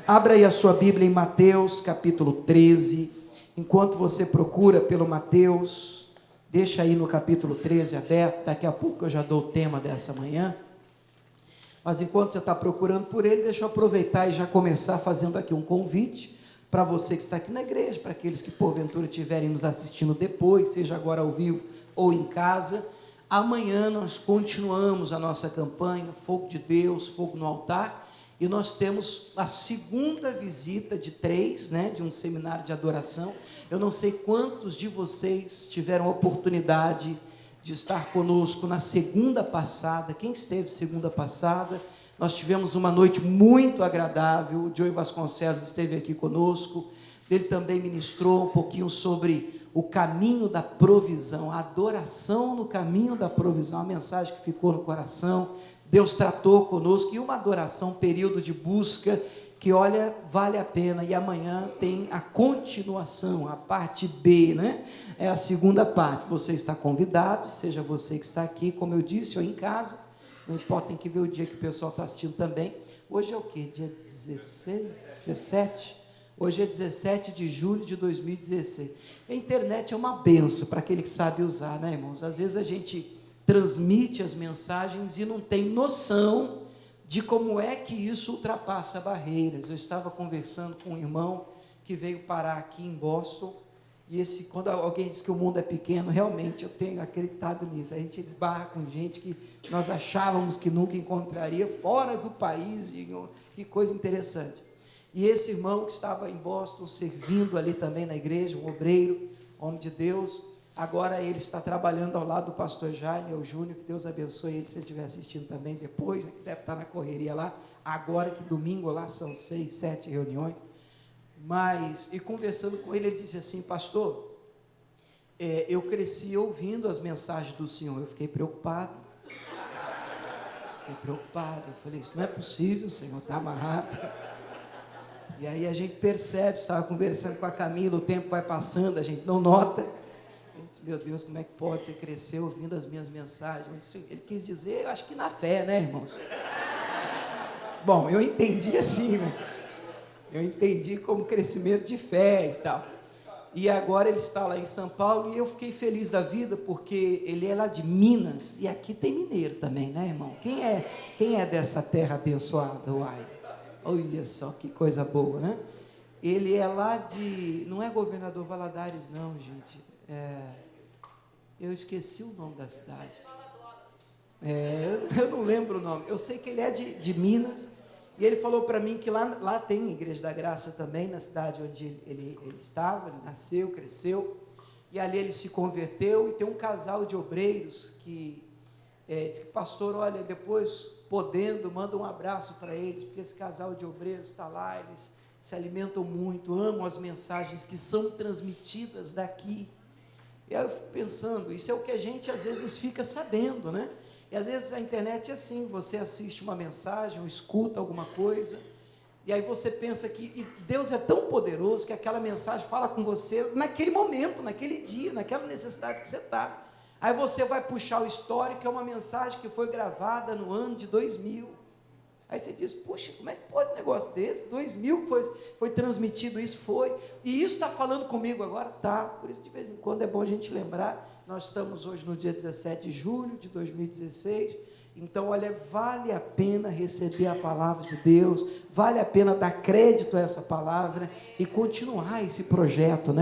Abra aí a sua Bíblia em Mateus capítulo 13. Enquanto você procura pelo Mateus, deixa aí no capítulo 13 aberto. Daqui a pouco eu já dou o tema dessa manhã. Mas enquanto você está procurando por ele, deixa eu aproveitar e já começar fazendo aqui um convite para você que está aqui na igreja, para aqueles que porventura estiverem nos assistindo depois, seja agora ao vivo ou em casa. Amanhã nós continuamos a nossa campanha Fogo de Deus, Fogo no Altar. E nós temos a segunda visita de 3, de um seminário de adoração. Eu não sei quantos de vocês tiveram a oportunidade de estar conosco na segunda passada. Quem esteve segunda passada? Nós tivemos uma noite muito agradável. O Joey Vasconcelos esteve aqui conosco. Ele também ministrou um pouquinho sobre o caminho da provisão, a adoração no caminho da provisão, a mensagem que ficou no coração. Deus tratou conosco, e uma adoração, período de busca, que olha, vale a pena. E amanhã tem a continuação, a parte B, é a segunda parte. Você está convidado, seja você que está aqui, como eu disse, ou em casa, não importa, tem que ver o dia que o pessoal está assistindo também. Hoje é o quê? Dia 16? 17? Hoje é 17 de julho de 2016. A internet é uma benção para aquele que sabe usar, irmãos? Às vezes a gente transmite as mensagens e não tem noção de como é que isso ultrapassa barreiras. Eu estava conversando com um irmão que veio parar aqui em Boston, e quando alguém diz que o mundo é pequeno, realmente eu tenho acreditado nisso. A gente esbarra com gente que nós achávamos que nunca encontraria fora do país, que coisa interessante. E esse irmão que estava em Boston, servindo ali também na igreja, um obreiro, homem de Deus, agora ele está trabalhando ao lado do pastor Jaime, o Júnior, que Deus abençoe ele, se ele estiver assistindo também depois, que deve estar na correria lá, agora que domingo lá são 6, 7 reuniões, e conversando com ele, ele disse assim: pastor, eu cresci ouvindo as mensagens do Senhor. Eu fiquei preocupado, eu falei, isso não é possível, o Senhor está amarrado. E aí a gente percebe, estava conversando com a Camila, o tempo vai passando, a gente não nota. Meu Deus, como é que pode? Você crescer ouvindo as minhas mensagens? Ele quis dizer, eu acho que na fé, irmãos? Bom, eu entendi assim, eu entendi como crescimento de fé e tal. E agora ele está lá em São Paulo, e eu fiquei feliz da vida, porque ele é lá de Minas, e aqui tem mineiro também, irmão? Quem é dessa terra abençoada? Uai, olha só que coisa boa, Ele é lá não é Governador Valadares não, gente. Eu esqueci o nome da cidade. Eu não lembro o nome. Eu sei que ele é de Minas. E ele falou para mim que lá tem Igreja da Graça também, na cidade onde ele estava. Ele nasceu, cresceu. E ali ele se converteu. E tem um casal de obreiros que diz que, pastor, olha, depois, podendo, manda um abraço para eles, porque esse casal de obreiros está lá, eles se alimentam muito, amam as mensagens que são transmitidas daqui. E aí eu fico pensando, isso é o que a gente às vezes fica sabendo, E às vezes a internet é assim, você assiste uma mensagem, ou escuta alguma coisa, e aí você pensa que Deus é tão poderoso que aquela mensagem fala com você naquele momento, naquele dia, naquela necessidade que você está. Aí você vai puxar o histórico, que é uma mensagem que foi gravada no ano de 2000. Aí você diz, puxa, como é que pode um negócio desse? 2000 foi transmitido isso, e isso está falando comigo agora? Tá, por isso de vez em quando é bom a gente lembrar. Nós estamos hoje no dia 17 de julho de 2016, então olha, vale a pena receber a palavra de Deus, vale a pena dar crédito a essa palavra e continuar esse projeto,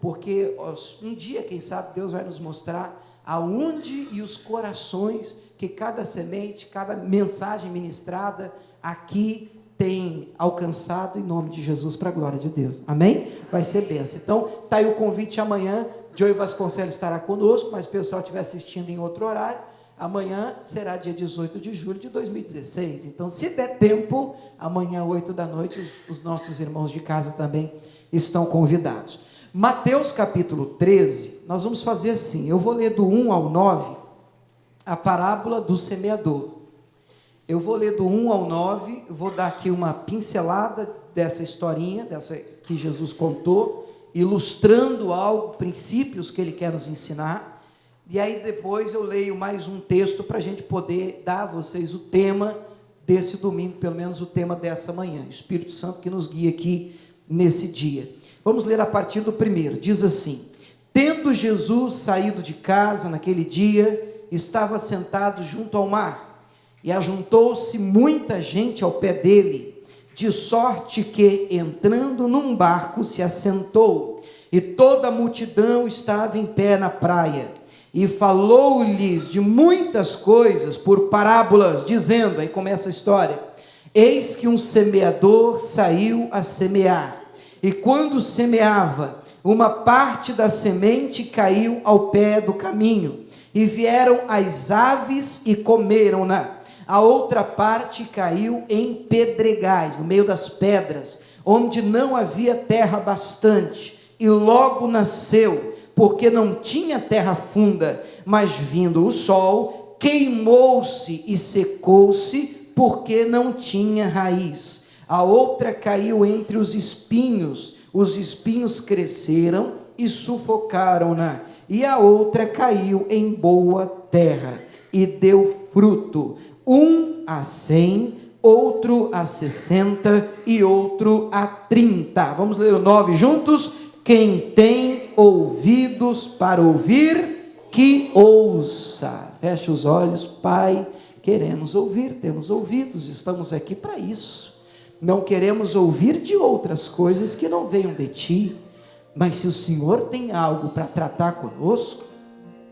porque um dia, quem sabe, Deus vai nos mostrar aonde e os corações que cada semente, cada mensagem ministrada aqui tem alcançado, em nome de Jesus, para a glória de Deus, amém? Vai ser bênção. Então, está aí o convite amanhã. Joey Vasconcelos estará conosco, mas se o pessoal estiver assistindo em outro horário, amanhã será dia 18 de julho de 2016, então se der tempo, amanhã 8 da noite, os nossos irmãos de casa também estão convidados. Mateus capítulo 13, nós vamos fazer assim, eu vou ler do 1 ao 9, a parábola do semeador. Eu vou ler do 1 ao 9, eu vou dar aqui uma pincelada dessa historinha, dessa que Jesus contou, ilustrando algo, princípios que ele quer nos ensinar, e aí depois eu leio mais um texto para a gente poder dar a vocês o tema desse domingo, pelo menos o tema dessa manhã. Espírito Santo que nos guia aqui nesse dia. Vamos ler a partir do primeiro. Diz assim: tendo Jesus saído de casa naquele dia, estava sentado junto ao mar, e ajuntou-se muita gente ao pé dele, de sorte que, entrando num barco, se assentou, e toda a multidão estava em pé na praia, e falou-lhes de muitas coisas por parábolas, dizendo, aí começa a história: eis que um semeador saiu a semear, e quando semeava, uma parte da semente caiu ao pé do caminho, e vieram as aves e comeram-na. A outra parte caiu em pedregais, no meio das pedras, onde não havia terra bastante, e logo nasceu, porque não tinha terra funda, mas vindo o sol, queimou-se e secou-se, porque não tinha raiz. A outra caiu entre os espinhos cresceram e sufocaram-na. E a outra caiu em boa terra, e deu fruto, um a 100, outro a 60 e outro a 30. Vamos ler o 9 juntos? Quem tem ouvidos para ouvir, que ouça. Feche os olhos. Pai, queremos ouvir, temos ouvidos, estamos aqui para isso. Não queremos ouvir de outras coisas que não venham de Ti, mas se o Senhor tem algo para tratar conosco,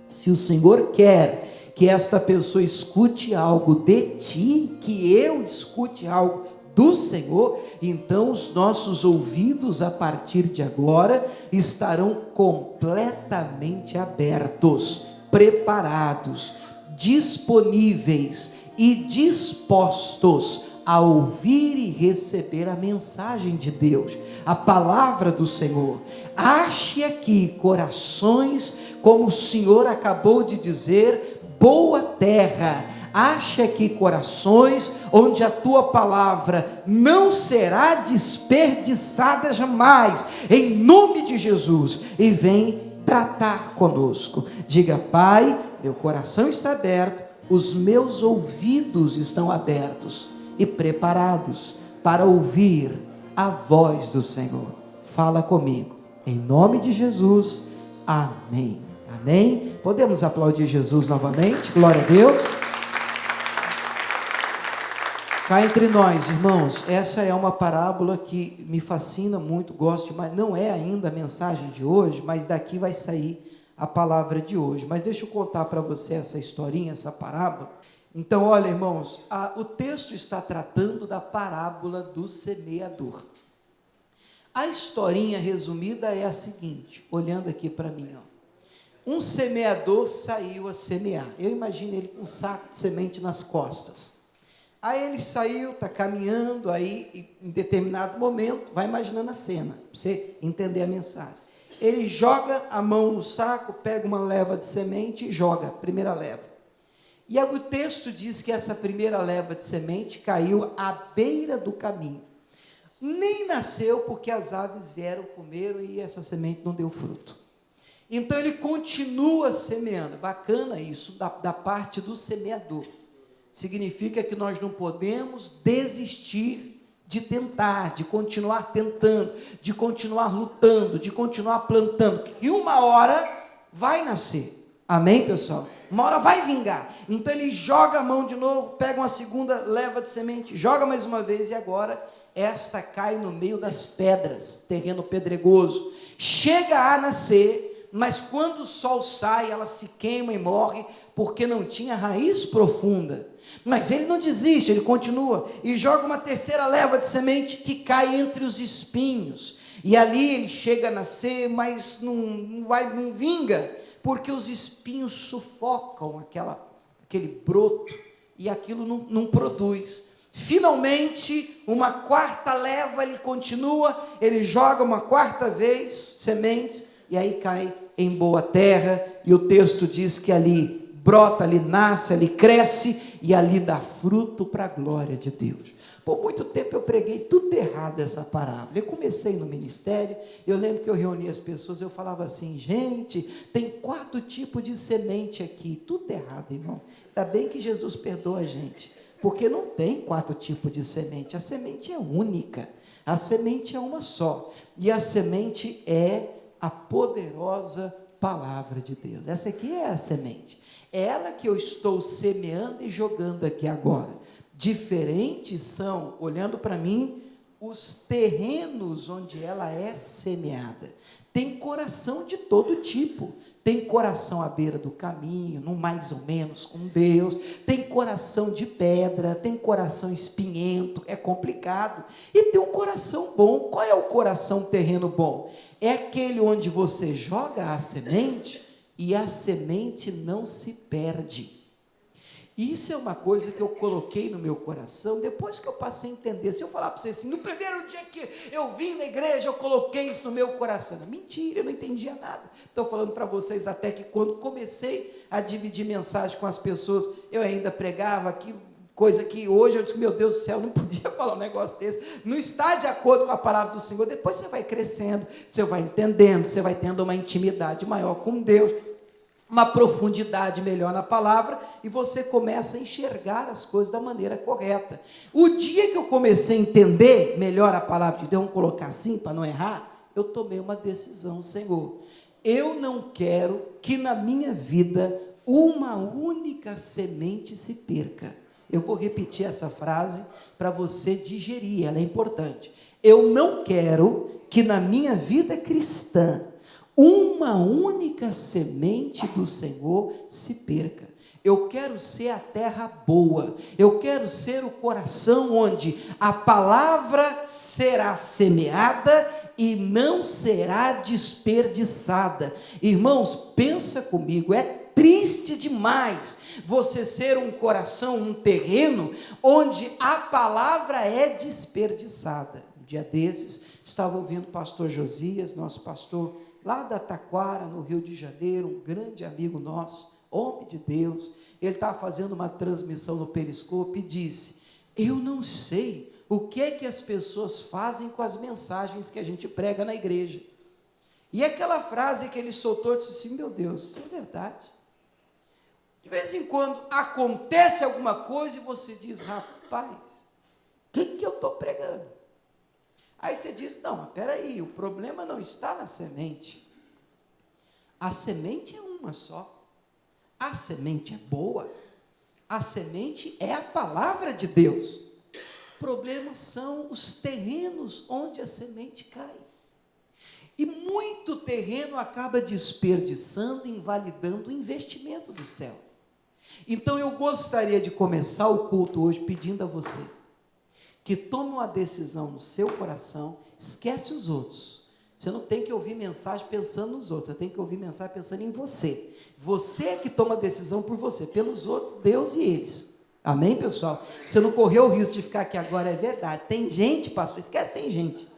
se o Senhor quer que esta pessoa escute algo de Ti, que eu escute algo do Senhor, então os nossos ouvidos a partir de agora estarão completamente abertos, preparados, disponíveis e dispostos a ouvir e receber a mensagem de Deus, a palavra do Senhor. Ache aqui corações, como o Senhor acabou de dizer, boa terra. Ache aqui corações onde a tua palavra não será desperdiçada jamais, em nome de Jesus, e vem tratar conosco. Diga: Pai, meu coração está aberto, os meus ouvidos estão abertos e preparados para ouvir a voz do Senhor. Fala comigo, em nome de Jesus, amém. Amém? Podemos aplaudir Jesus novamente? Glória a Deus. Cá entre nós, irmãos, essa é uma parábola que me fascina muito, gosto, mas não é ainda a mensagem de hoje, mas daqui vai sair a palavra de hoje. Mas deixa eu contar para você essa historinha, essa parábola. Então, olha, irmãos, o texto está tratando da parábola do semeador. A historinha resumida é a seguinte, olhando aqui para mim, ó. Um semeador saiu a semear. Eu imagino ele com um saco de semente nas costas. Aí ele saiu, está caminhando, aí em determinado momento, vai imaginando a cena, para você entender a mensagem. Ele joga a mão no saco, pega uma leva de semente e joga a primeira leva. E aí o texto diz que essa primeira leva de semente caiu à beira do caminho. Nem nasceu, porque as aves vieram, comeram e essa semente não deu fruto. Então ele continua semeando. Bacana isso da parte do semeador. Significa que nós não podemos desistir de tentar, de continuar tentando, de continuar lutando, de continuar plantando, que uma hora vai nascer. Amém, pessoal? Uma hora vai vingar. Então ele joga a mão de novo, pega uma segunda leva de semente, joga mais uma vez, e agora esta cai no meio das pedras, terreno pedregoso. Chega a nascer, mas quando o sol sai, ela se queima e morre, porque não tinha raiz profunda. Mas ele não desiste, ele continua, e joga uma terceira leva de semente, que cai entre os espinhos, e ali ele chega a nascer, mas não vinga, porque os espinhos sufocam aquele broto, e aquilo não produz. Finalmente, uma quarta leva, ele continua, ele joga uma quarta vez sementes, e aí cai em boa terra, e o texto diz que ali brota, ali nasce, ali cresce, e ali dá fruto para a glória de Deus. Por muito tempo eu preguei tudo errado essa parábola. Eu comecei no ministério, eu lembro que eu reunia as pessoas, eu falava assim: gente, tem 4 tipos de semente aqui, tudo errado, irmão. Ainda bem que Jesus perdoa a gente. Porque não tem 4 tipos de semente, a semente é única, a semente é uma só, e a semente é a poderosa palavra de Deus. Essa aqui é a semente, é ela que eu estou semeando e jogando aqui agora. Diferentes são, olhando para mim, os terrenos onde ela é semeada. Tem coração de todo tipo. Tem coração à beira do caminho, no mais ou menos com Deus. Tem coração de pedra, tem coração espinhento, é complicado. E tem um coração bom. Qual é o coração terreno bom? É aquele onde você joga a semente e a semente não se perde. Isso é uma coisa que eu coloquei no meu coração, depois que eu passei a entender. Se eu falar para você assim, no primeiro dia que eu vim na igreja, eu coloquei isso no meu coração. Mentira, eu não entendia nada. Estou falando para vocês até que quando comecei a dividir mensagem com as pessoas, eu ainda pregava aquilo, coisa que hoje eu disse, meu Deus do céu, não podia falar um negócio desse. Não está de acordo com a palavra do Senhor. Depois você vai crescendo, você vai entendendo, você vai tendo uma intimidade maior com Deus, uma profundidade melhor na palavra, e você começa a enxergar as coisas da maneira correta. O dia que eu comecei a entender melhor a palavra de Deus, vamos colocar assim, para não errar, eu tomei uma decisão, Senhor, eu não quero que na minha vida uma única semente se perca. Eu vou repetir essa frase para você digerir, ela é importante. Eu não quero que na minha vida cristã uma única semente do Senhor se perca. Eu quero ser a terra boa, eu quero ser o coração onde a palavra será semeada e não será desperdiçada. Irmãos, pensa comigo, é triste demais você ser um coração, um terreno, onde a palavra é desperdiçada. Um dia desses, estava ouvindo o pastor Josias, nosso pastor, lá da Taquara, no Rio de Janeiro, um grande amigo nosso, homem de Deus. Ele estava fazendo uma transmissão no Periscope e disse, eu não sei o que é que as pessoas fazem com as mensagens que a gente prega na igreja. E aquela frase que ele soltou, eu disse assim, meu Deus, isso é verdade. De vez em quando acontece alguma coisa e você diz, rapaz, o que eu estou pregando? Aí você diz, não, mas peraí, o problema não está na semente. A semente é uma só. A semente é boa. A semente é a palavra de Deus. O problema são os terrenos onde a semente cai. E muito terreno acaba desperdiçando, invalidando o investimento do céu. Então eu gostaria de começar o culto hoje pedindo a você que tome uma decisão no seu coração, esquece os outros. Você não tem que ouvir mensagem pensando nos outros, você tem que ouvir mensagem pensando em você. Você é que toma a decisão por você, pelos outros, Deus e eles. Amém, pessoal? Você não correu o risco de ficar aqui agora, é verdade. Tem gente, pastor, esquece, tem gente.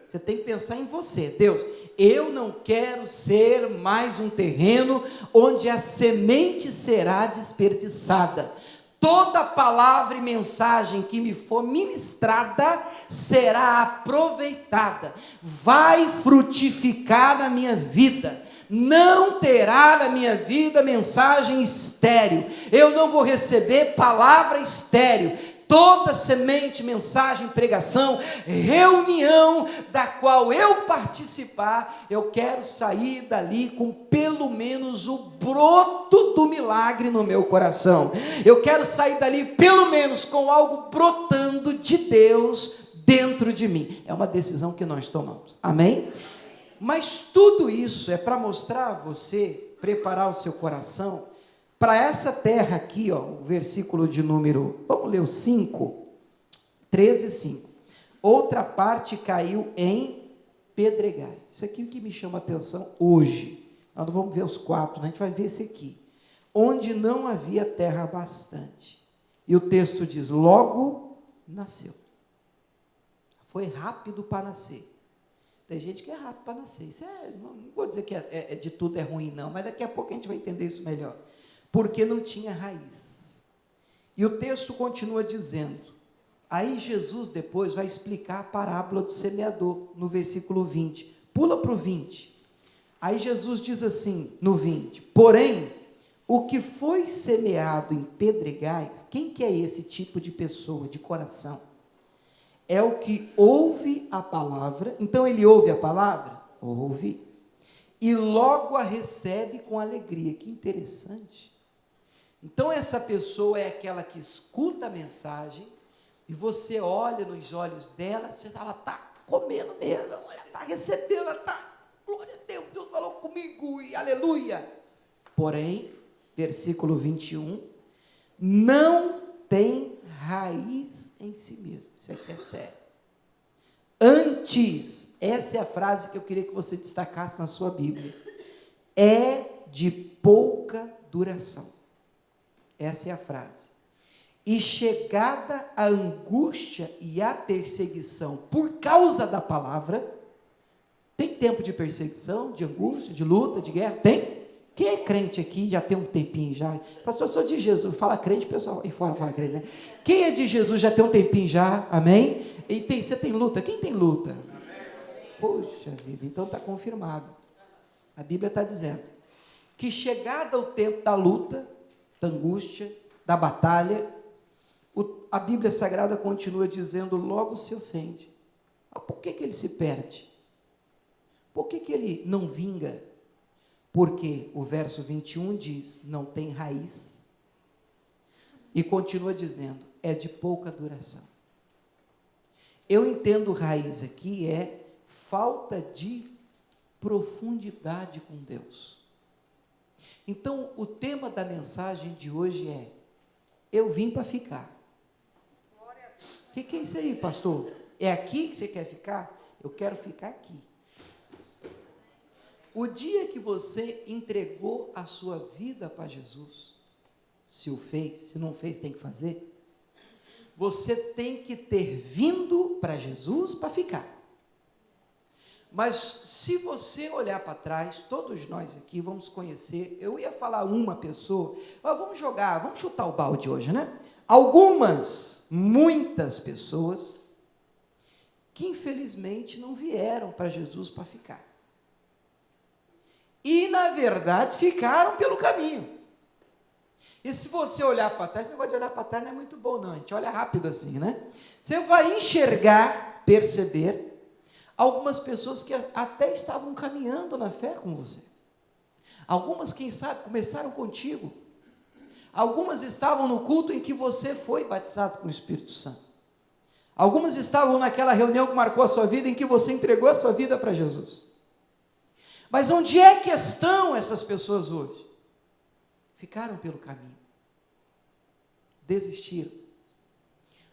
Você tem que pensar em você. Deus, eu não quero ser mais um terreno onde a semente será desperdiçada. Toda palavra e mensagem que me for ministrada será aproveitada, vai frutificar na minha vida, não terá na minha vida mensagem estéril, eu não vou receber palavra estéril. Toda semente, mensagem, pregação, reunião da qual eu participar, eu quero sair dali com pelo menos o broto do milagre no meu coração. Eu quero sair dali pelo menos com algo brotando de Deus dentro de mim. É uma decisão que nós tomamos. Amém? Mas tudo isso é para mostrar a você, preparar o seu coração para essa terra aqui, ó, o versículo de número, vamos ler o 5, 13, 5. Outra parte caiu em pedregais. Isso aqui é o que me chama a atenção hoje. Nós não vamos ver os 4, né? A gente vai ver esse aqui. Onde não havia terra bastante. E o texto diz, logo nasceu. Foi rápido para nascer. Tem gente que é rápido para nascer. Isso não vou dizer que de tudo é ruim, não, mas daqui a pouco a gente vai entender isso melhor. Porque não tinha raiz. E o texto continua dizendo, aí Jesus depois vai explicar a parábola do semeador, no versículo 20, pula para o 20, aí Jesus diz assim, no 20, porém, O que foi semeado em pedregais, quem que é esse tipo de pessoa, de coração? É o que ouve a palavra. Então ele ouve a palavra? Ouve. E logo a recebe com alegria. Que interessante. Então essa pessoa é aquela que escuta a mensagem e você olha nos olhos dela, ela está comendo mesmo, olha, está recebendo, ela está, glória a Deus, Deus falou comigo e aleluia. Porém, versículo 21, não tem raiz em si mesmo. Isso aqui é sério. Antes, essa é a frase que eu queria que você destacasse na sua Bíblia, é de pouca duração. Essa é a frase. E chegada a angústia e a perseguição por causa da palavra, tem tempo de perseguição, de angústia, de luta, de guerra? Tem? Quem é crente aqui já tem um tempinho já? Pastor, eu sou de Jesus. Fala crente, pessoal aí fora fala crente, né? Quem é de Jesus já tem um tempinho já? Amém? E você tem luta? Quem tem luta? Poxa vida, então está confirmado. A Bíblia está dizendo que chegada o tempo da luta, da angústia, da batalha, a Bíblia Sagrada continua dizendo, logo se ofende. Mas por que ele se perde? Por que ele não vinga? Porque o verso 21 diz, não tem raiz. E continua dizendo, é de pouca duração. Eu entendo raiz aqui é falta de profundidade com Deus. Então, o tema da mensagem de hoje é, eu vim para ficar. O que é isso aí, pastor? É aqui que você quer ficar? Eu quero ficar aqui. O dia que você entregou a sua vida para Jesus, se o fez, se não fez, tem que fazer, você tem que ter vindo para Jesus para ficar. Mas se você olhar para trás, todos nós aqui vamos conhecer, eu ia falar uma pessoa, mas vamos chutar o balde hoje, né? Muitas pessoas, que infelizmente não vieram para Jesus para ficar. E, na verdade, ficaram pelo caminho. E se você olhar para trás, esse negócio de olhar para trás não é muito bom, não. A gente olha rápido assim, né? Você vai enxergar, perceber, algumas pessoas que até estavam caminhando na fé com você. Algumas, quem sabe, começaram contigo. Algumas estavam no culto em que você foi batizado com o Espírito Santo. Algumas estavam naquela reunião que marcou a sua vida, em que você entregou a sua vida para Jesus. Mas onde é que estão essas pessoas hoje? Ficaram pelo caminho. Desistiram.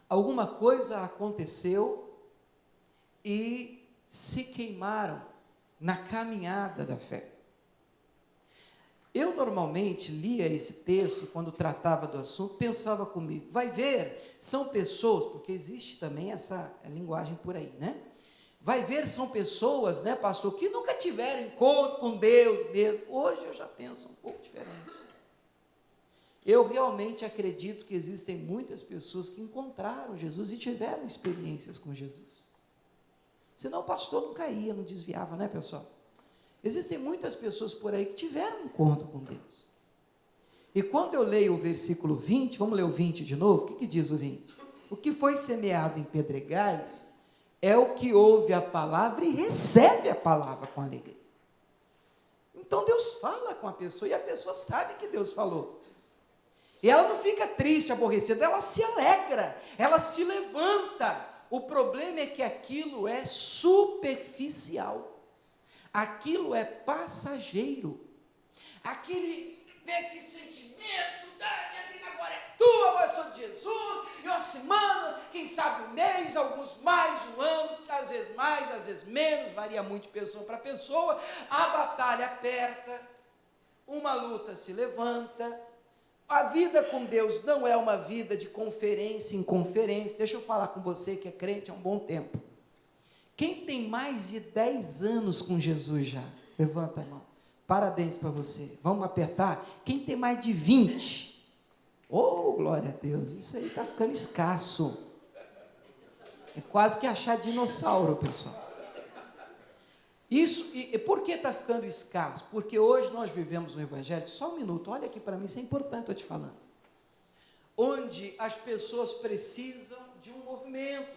Alguma coisa aconteceu e se queimaram na caminhada da fé. Eu normalmente lia esse texto, quando tratava do assunto, pensava comigo, vai ver, são pessoas, porque existe também essa linguagem por aí, né? Vai ver, são pessoas, né, pastor, que nunca tiveram encontro com Deus mesmo. Hoje eu já penso um pouco diferente. Eu realmente acredito que existem muitas pessoas que encontraram Jesus e tiveram experiências com Jesus. Senão o pastor não caía, não desviava, né, pessoal? Existem muitas pessoas por aí que tiveram um encontro com Deus. E quando eu leio o versículo 20, vamos ler o 20 de novo? O que diz o 20? O que foi semeado em pedregais é o que ouve a palavra e recebe a palavra com alegria. Então Deus fala com a pessoa e a pessoa sabe que Deus falou. E ela não fica triste, aborrecida, ela se alegra, ela se levanta. O problema é que aquilo é superficial. Aquilo é passageiro. Aquele sentimento, minha vida agora é tua, agora eu sou de Jesus, e uma semana, quem sabe um mês, alguns mais, um ano, às vezes mais, às vezes menos, varia muito de pessoa para pessoa, a batalha aperta, uma luta se levanta. A vida com Deus não é uma vida de conferência em conferência. Deixa eu falar com você que é crente há um bom tempo. Quem tem mais de 10 anos com Jesus já? Levanta a mão. Parabéns para você. Vamos apertar? Quem tem mais de 20? Oh, glória a Deus. Isso aí está ficando escasso. É quase que achar dinossauro, pessoal. Isso, e por que está ficando escasso? Porque hoje nós vivemos um evangelho, só um minuto, olha aqui para mim, isso é importante, estou te falando. Onde as pessoas precisam de um movimento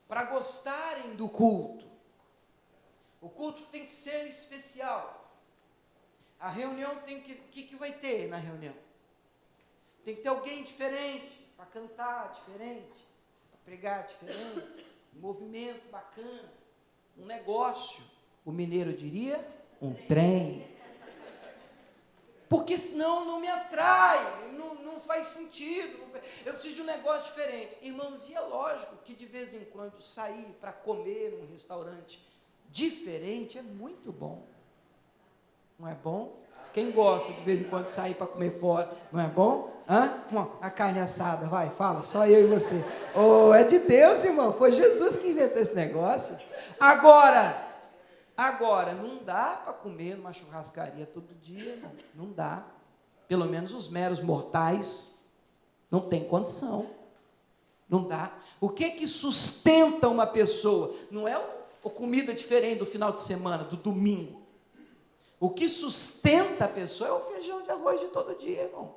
para gostarem do culto. O culto tem que ser especial. A reunião tem que vai ter na reunião? Tem que ter alguém diferente, para cantar diferente, para pregar diferente, um movimento bacana, um negócio. O mineiro diria, um trem. Porque senão não me atrai, não faz sentido, eu preciso de um negócio diferente. Irmãos, e é lógico que de vez em quando sair para comer num restaurante diferente é muito bom. Não é bom? Quem gosta de vez em quando sair para comer fora, não é bom? A carne assada, vai, fala, só eu e você. Oh, é de Deus, irmão, foi Jesus que inventou esse negócio. Agora, não dá para comer numa churrascaria todo dia, não dá. Pelo menos os meros mortais não tem condição. Não dá. O que sustenta uma pessoa? Não é a comida diferente do final de semana, do domingo. O que sustenta a pessoa é o feijão de arroz de todo dia, irmão.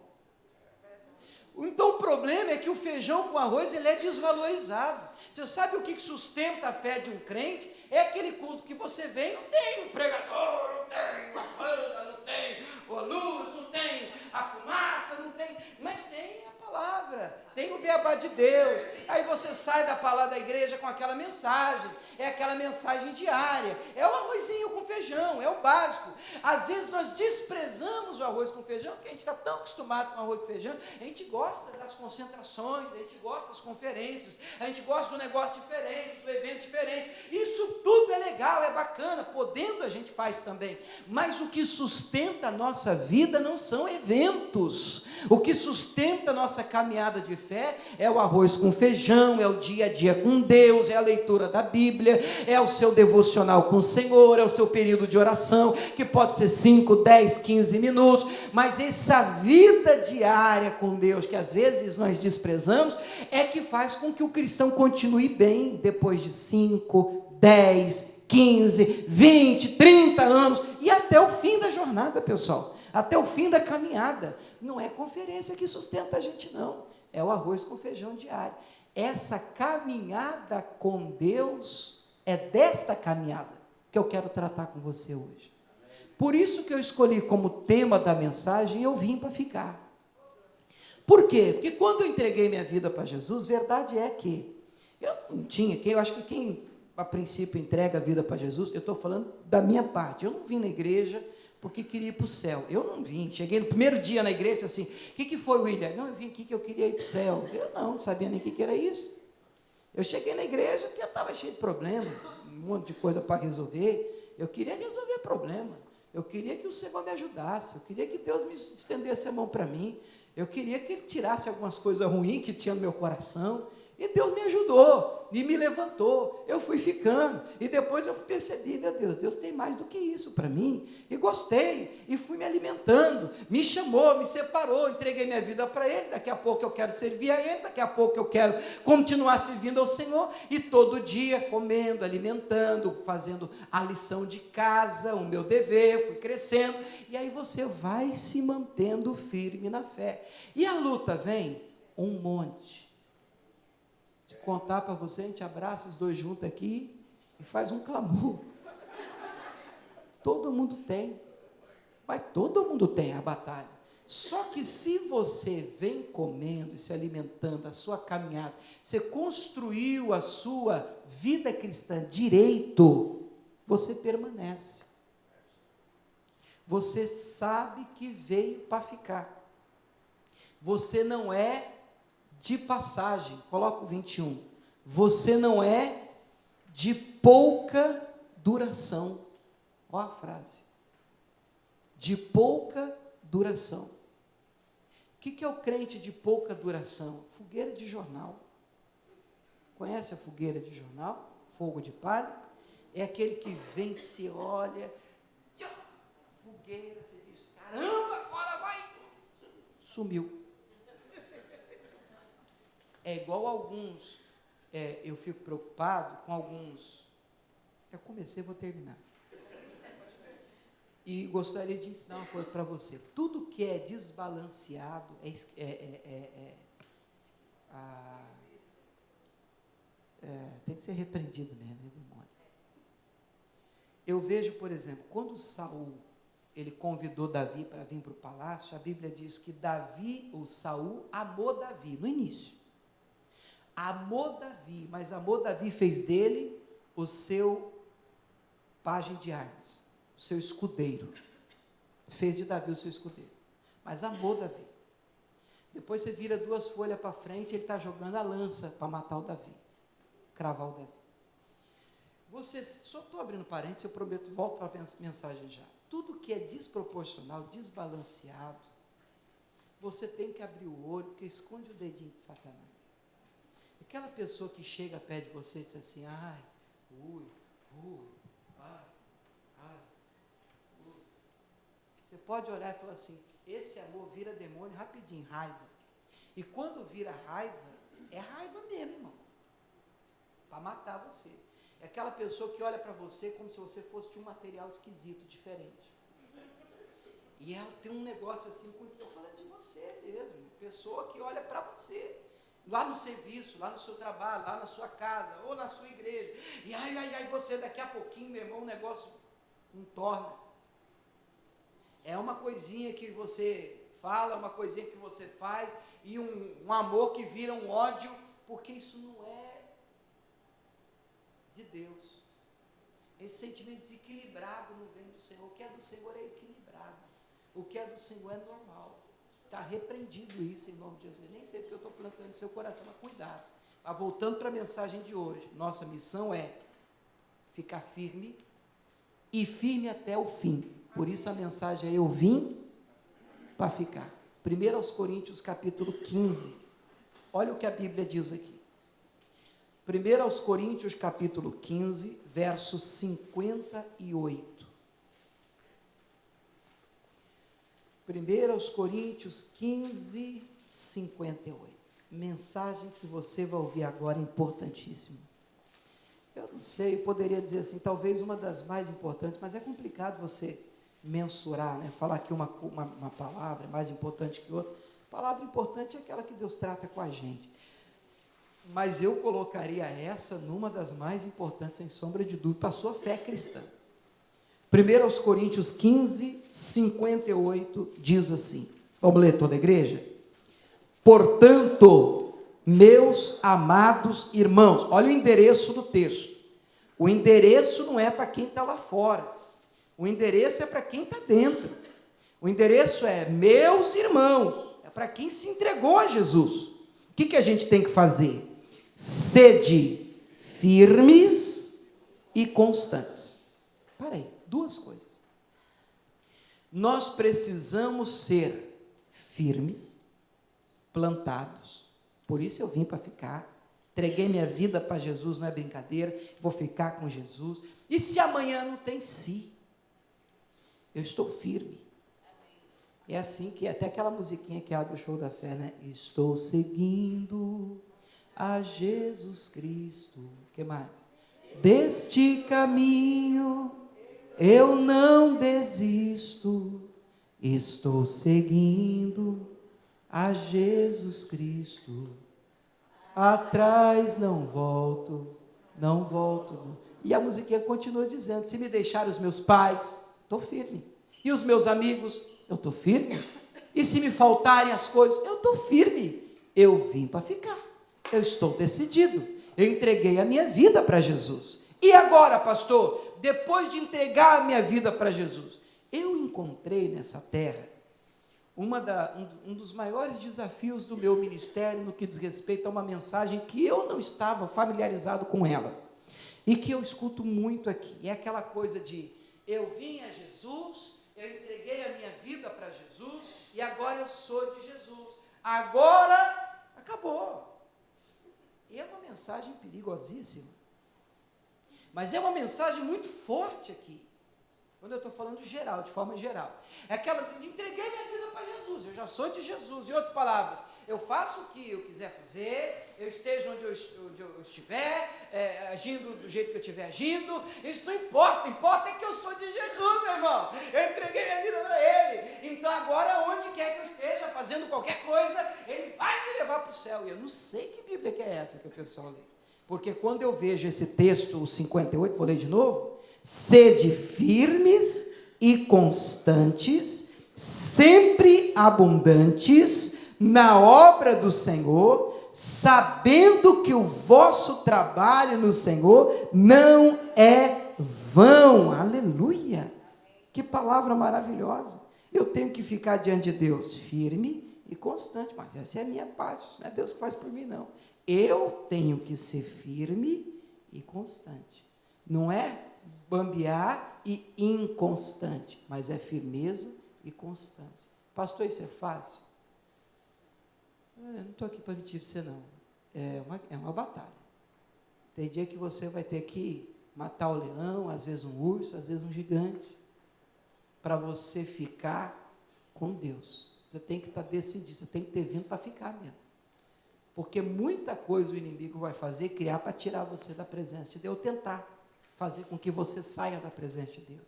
Então o problema é que o feijão com arroz ele é desvalorizado. Você sabe o que sustenta a fé de um crente? É aquele culto que você vem, não tem um pregador, não tem uma banda, não tem a luz, não tem a fumaça, não tem, mas tem a palavra, tem o beabá de Deus. Aí você sai da palavra da igreja com aquela mensagem, é aquela mensagem diária, é o arrozinho com feijão, é o básico. Às vezes nós desprezamos o arroz com feijão, porque a gente está tão acostumado com arroz com feijão, a gente gosta das concentrações, a gente gosta das conferências, a gente gosta do negócio diferente, do evento diferente. Isso tudo é legal, é bacana, podendo a gente faz também, mas o que sustenta a nossa vida não são eventos. O que sustenta a nossa caminhada de fé é o arroz com feijão, é o dia a dia com Deus, é a leitura da Bíblia, é o seu devocional com o Senhor, é o seu período de oração, que pode ser 5, 10, 15 minutos, mas essa vida diária com Deus, que às vezes nós desprezamos, é que faz com que o cristão continue bem depois de 5, 10, 15, 20, 30 anos, e até o fim da jornada, pessoal, até o fim da caminhada. Não é conferência que sustenta a gente, não, é o arroz com feijão diário. Essa caminhada com Deus, é desta caminhada que eu quero tratar com você hoje. Por isso que eu escolhi como tema da mensagem, eu vim para ficar. Por quê? Porque quando eu entreguei minha vida para Jesus, verdade é que eu não tinha, eu acho que quem a princípio entrega a vida para Jesus, eu estou falando da minha parte, eu não vim na igreja porque queria ir para o céu, eu não vim, cheguei no primeiro dia na igreja e disse assim, o que foi, William? Não, eu vim aqui que eu queria ir para o céu. Eu não sabia nem o que era isso. Eu cheguei na igreja porque eu estava cheio de problema, um monte de coisa para resolver, eu queria resolver problema, eu queria que o Senhor me ajudasse, eu queria que Deus me estendesse a mão para mim, eu queria que Ele tirasse algumas coisas ruins que tinha no meu coração, e Deus me ajudou, e me levantou, eu fui ficando, e depois eu percebi, meu Deus, Deus tem mais do que isso para mim, e gostei, e fui me alimentando, me chamou, me separou, entreguei minha vida para Ele, daqui a pouco eu quero servir a Ele, daqui a pouco eu quero continuar servindo ao Senhor, e todo dia comendo, alimentando, fazendo a lição de casa, o meu dever, fui crescendo, e aí você vai se mantendo firme na fé, e a luta vem, um monte, contar para você, a gente abraça os dois juntos aqui e faz um clamor. Todo mundo tem, mas todo mundo tem a batalha. Só que se você vem comendo e se alimentando, a sua caminhada, você construiu a sua vida cristã direito, você permanece. Você sabe que veio para ficar. Você não é de passagem, coloca o 21, você não é de pouca duração, olha a frase, de pouca duração. O que é o crente de pouca duração? Fogueira de jornal, conhece a fogueira de jornal? Fogo de palha, é aquele que vem, se olha, fogueira, você diz, caramba, agora vai, sumiu. É igual alguns, eu fico preocupado com alguns Eu comecei, vou terminar. E gostaria de ensinar uma coisa para você. Tudo que é desbalanceado tem que ser repreendido mesmo, né, demônio? Eu vejo, por exemplo, quando Saul ele convidou Davi para vir para o palácio, a Bíblia diz que Saul amou Davi no início. Amou Davi, mas amou Davi fez dele o seu pajem de armas, o seu escudeiro. Fez de Davi o seu escudeiro, mas amou Davi. Depois você vira 2 folhas para frente, ele está jogando a lança para matar o Davi, cravar o Davi. Só estou abrindo parênteses, eu prometo, volto para a mensagem já. Tudo que é desproporcional, desbalanceado, você tem que abrir o olho, porque esconde o dedinho de Satanás. Aquela pessoa que chega perto de você e diz assim, ai, ui, você pode olhar e falar assim, esse amor vira demônio rapidinho, raiva. E quando vira raiva, é raiva mesmo, irmão, para matar você. É aquela pessoa que olha para você como se você fosse de um material esquisito, diferente. E ela tem um negócio assim, eu falando de você mesmo, pessoa que olha para você, lá no serviço, lá no seu trabalho, lá na sua casa, ou na sua igreja, e ai, você daqui a pouquinho, meu irmão, o negócio não torna. É uma coisinha que você fala, uma coisinha que você faz, e um amor que vira um ódio, porque isso não é de Deus. Esse sentimento desequilibrado não vem do Senhor. O que é do Senhor é equilibrado. O que é do Senhor é normal. Está repreendido isso em nome de Jesus. Eu nem sei porque eu estou plantando no seu coração, mas cuidado. Mas voltando para a mensagem de hoje, nossa missão é ficar firme e firme até o fim. Por isso a mensagem é: eu vim para ficar. 1 Coríntios capítulo 15. Olha o que a Bíblia diz aqui. 1 Coríntios capítulo 15, verso 58. 1 Coríntios 15, 58. Mensagem que você vai ouvir agora é importantíssima. Eu não sei, eu poderia dizer assim, talvez uma das mais importantes, mas é complicado você mensurar, né? Falar que uma palavra é mais importante que outra. A palavra importante é aquela que Deus trata com a gente. Mas eu colocaria essa numa das mais importantes, sem sombra de dúvida, para a sua fé cristã. 1 Coríntios 15, 58, diz assim, vamos ler toda a igreja? Portanto, meus amados irmãos, olha o endereço do texto. O endereço não é para quem está lá fora, o endereço é para quem está dentro. O endereço é meus irmãos, é para quem se entregou a Jesus. O que a gente tem que fazer? Sede firmes e constantes. Para aí, 2 coisas. Nós precisamos ser firmes, plantados. Por isso eu vim para ficar. Entreguei minha vida para Jesus, não é brincadeira. Vou ficar com Jesus. E se amanhã não tem si? Eu estou firme. É assim que até aquela musiquinha que abre o show da fé, né? Estou seguindo a Jesus Cristo. O que mais? Deste caminho eu não desisto. Estou seguindo a Jesus Cristo. Atrás não volto, não volto. Não. E a musiquinha continua dizendo: se me deixarem os meus pais, estou firme. E os meus amigos, eu estou firme. E se me faltarem as coisas, eu estou firme. Eu vim para ficar. Eu estou decidido. Eu entreguei a minha vida para Jesus. E agora, pastor, depois de entregar a minha vida para Jesus, eu encontrei nessa terra um dos maiores desafios do meu ministério no que diz respeito a uma mensagem que eu não estava familiarizado com ela. E que eu escuto muito aqui. É aquela coisa de: eu vim a Jesus, eu entreguei a minha vida para Jesus, e agora eu sou de Jesus. Agora, acabou. E é uma mensagem perigosíssima. Mas é uma mensagem muito forte aqui. Quando eu estou falando geral, de forma geral. É aquela, entreguei minha vida para Jesus, eu já sou de Jesus. Em outras palavras, eu faço o que eu quiser fazer, eu esteja onde eu estiver, agindo do jeito que eu estiver agindo, isso não importa, importa é que eu sou de Jesus, meu irmão. Eu entreguei minha vida para Ele. Então agora, onde quer que eu esteja, fazendo qualquer coisa, Ele vai me levar para o céu. E eu não sei que Bíblia que é essa que o pessoal lê. Porque quando eu vejo esse texto, o 58, vou ler de novo. Sede firmes e constantes, sempre abundantes na obra do Senhor, sabendo que o vosso trabalho no Senhor não é vão. Aleluia! Que palavra maravilhosa! Eu tenho que ficar diante de Deus firme e constante, mas essa é a minha parte, isso não é Deus que faz por mim, não. Eu tenho que ser firme e constante. Não é bambear e inconstante, mas é firmeza e constância. Pastor, isso é fácil? Eu não estou aqui para mentir para você, não. É uma batalha. Tem dia que você vai ter que matar o leão, às vezes um urso, às vezes um gigante, para você ficar com Deus. Você tem que estar decidido, você tem que ter vindo para ficar mesmo. Porque muita coisa o inimigo vai fazer, criar para tirar você da presença de Deus, tentar fazer com que você saia da presença de Deus.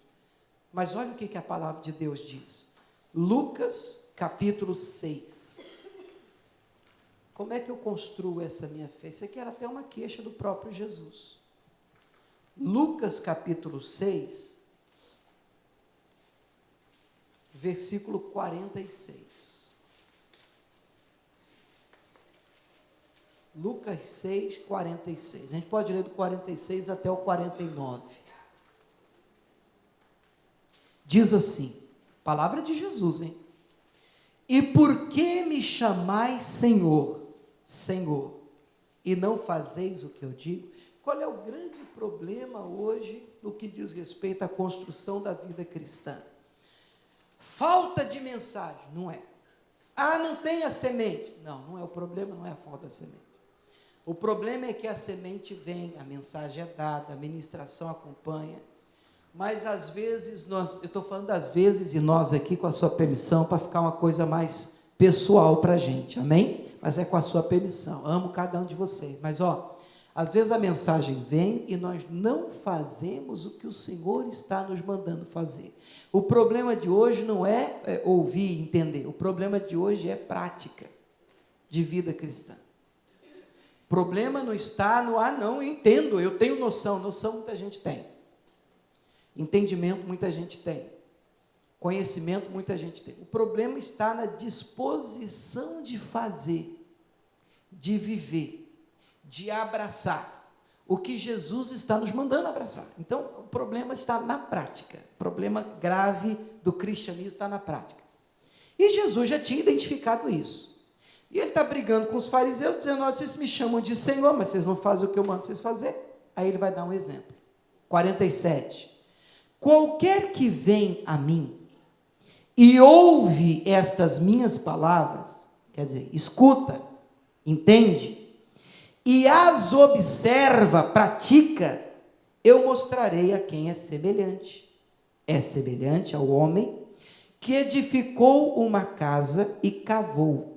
Mas olha o que a palavra de Deus diz. Lucas, capítulo 6. Como é que eu construo essa minha fé? Isso aqui era até uma queixa do próprio Jesus. Lucas, capítulo 6, versículo 46. Lucas 6, 46. A gente pode ler do 46 até o 49. Diz assim, palavra de Jesus, hein? E por que me chamais Senhor, Senhor, e não fazeis o que eu digo? Qual é o grande problema hoje no que diz respeito à construção da vida cristã? Falta de mensagem, não é? Não tem a semente. Não é o problema, não é a falta da semente. O problema é que a semente vem, a mensagem é dada, a ministração acompanha, mas às vezes eu estou falando às vezes, e nós aqui com a sua permissão, para ficar uma coisa mais pessoal para a gente, amém? Mas é com a sua permissão, amo cada um de vocês, mas às vezes a mensagem vem e nós não fazemos o que o Senhor está nos mandando fazer. O problema de hoje não é ouvir e entender, o problema de hoje é prática de vida cristã. O problema não está no, não, eu entendo, eu tenho noção muita gente tem. Entendimento muita gente tem. Conhecimento muita gente tem. O problema está na disposição de fazer, de viver, de abraçar o que Jesus está nos mandando abraçar. Então, o problema está na prática. O problema grave do cristianismo está na prática. E Jesus já tinha identificado isso. E ele está brigando com os fariseus, dizendo, vocês me chamam de Senhor, mas vocês não fazem o que eu mando vocês fazer. Aí ele vai dar um exemplo. 47. Qualquer que vem a mim e ouve estas minhas palavras, quer dizer, escuta, entende, e as observa, pratica, eu mostrarei a quem é semelhante. É semelhante ao homem que edificou uma casa e cavou,